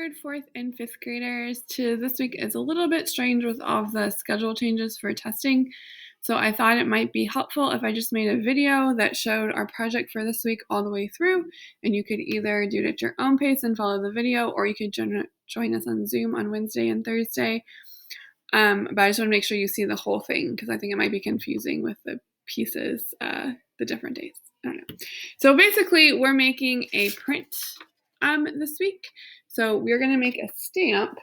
third, fourth, and fifth graders. This week is a little bit strange with all of the schedule changes for testing. So I thought it might be helpful if I just made a video that showed our project for this week all the way through, and you could either do it at your own pace and follow the video, or you could join us on Zoom on Wednesday and Thursday. But I just want to make sure you see the whole thing because I think it might be confusing with the pieces, the different days. I don't know. So basically, we're making a print this week. So we're going to make a stamp,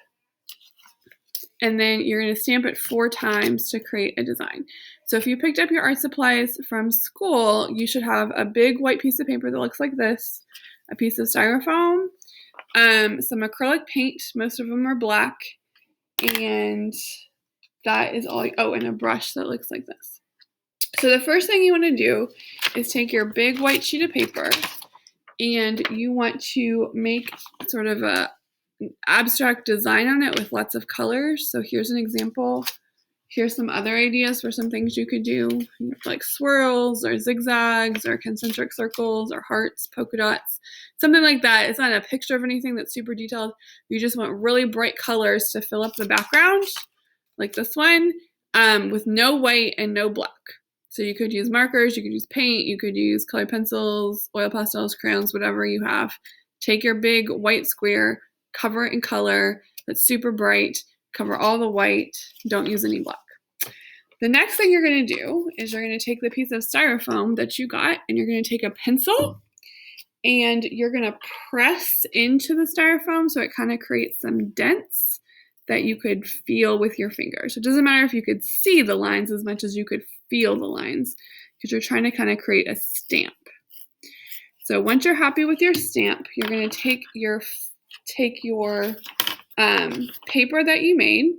and then you're going to stamp it 4 times to create a design. So if you picked up your art supplies from school, you should have a big white piece of paper that looks like this, a piece of styrofoam, some acrylic paint, most of them are black, and that is all. Oh, and a brush that looks like this. So the first thing you want to do is take your big white sheet of paper, and you want to make sort of an abstract design on it with lots of colors. So here's an example. Here's some other ideas for some things you could do, like swirls or zigzags or concentric circles or hearts, polka dots, something like that. It's not a picture of anything that's super detailed. You just want really bright colors to fill up the background, like this one, with no white and no black. So you could use markers, you could use paint, you could use colored pencils, oil pastels, crayons, whatever you have. Take your big white square, cover it in color that's super bright, cover all the white, don't use any black. The next thing you're going to do is you're going to take the piece of styrofoam that you got, and you're going to take a pencil, and you're going to press into the styrofoam so it kind of creates some dents that you could feel with your fingers. It doesn't matter if you could see the lines as much as you could feel the lines, because you're trying to kind of create a stamp. So once you're happy with your stamp, you're going to take your paper that you made.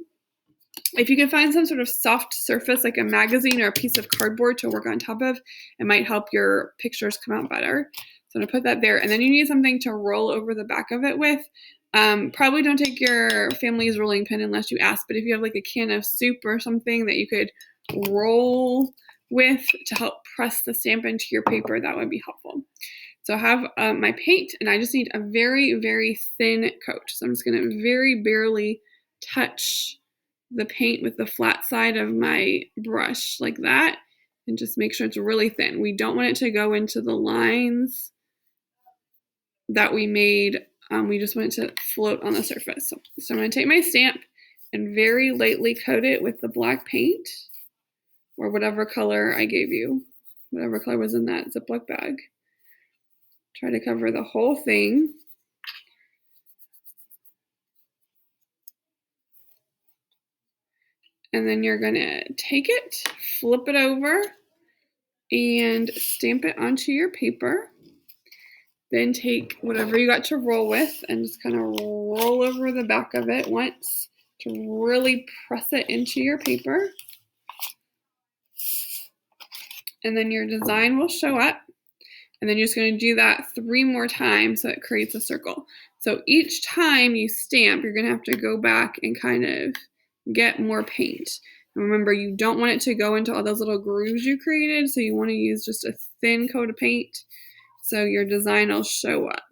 If you can find some sort of soft surface like a magazine or a piece of cardboard to work on top of, it might help your pictures come out better. So I'm going to put that there. And then you need something to roll over the back of it with. Probably don't take your family's rolling pin unless you ask, but if you have like a can of soup or something that you could roll with to help press the stamp into your paper, that would be helpful. So I have my paint, and I just need a very, very thin coat. So I'm just going to very barely touch the paint with the flat side of my brush like that, and just make sure it's really thin. We don't want it to go into the lines that we made. We just want it to float on the surface. So I'm going to take my stamp and very lightly coat it with the black paint, or whatever color I gave you, whatever color was in that Ziploc bag. Try to cover the whole thing. And then you're going to take it, flip it over, and stamp it onto your paper. Then take whatever you got to roll with and just kind of roll over the back of it once to really press it into your paper. And then your design will show up. And then you're just going to do that 3 more times so it creates a circle. So each time you stamp, you're going to have to go back and kind of get more paint. And remember, you don't want it to go into all those little grooves you created, so you want to use just a thin coat of paint so your design will show up.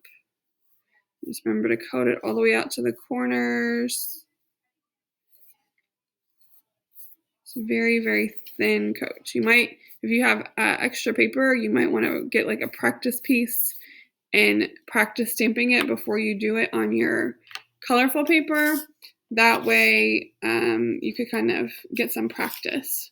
Just remember to coat it all the way out to the corners. It's a very, very thin coat. You might, if you have extra paper, you might want to get like a practice piece and practice stamping it before you do it on your colorful paper. That way you could kind of get some practice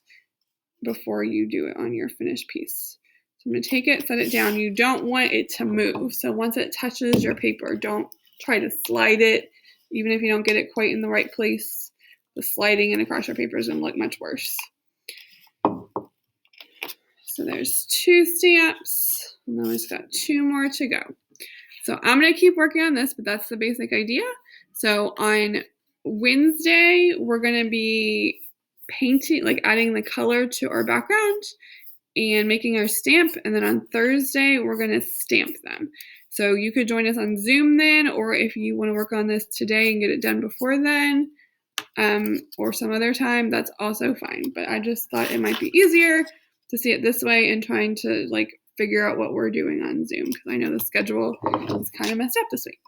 before you do it on your finished piece. So I'm going to take it, set it down. You don't want it to move. So once it touches your paper, don't try to slide it. Even if you don't get it quite in the right place, the sliding and across your paper is going to look much worse. So there's 2 stamps, and then we just got 2 more to go. So I'm going to keep working on this, but that's the basic idea. So on Wednesday, we're going to be painting, like adding the color to our background and making our stamp. And then on Thursday, we're going to stamp them. So you could join us on Zoom then, or if you want to work on this today and get it done before then, or some other time, that's also fine. But I just thought it might be easier to see it this way and trying to like figure out what we're doing on Zoom, because I know the schedule is kind of messed up this week.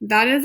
That is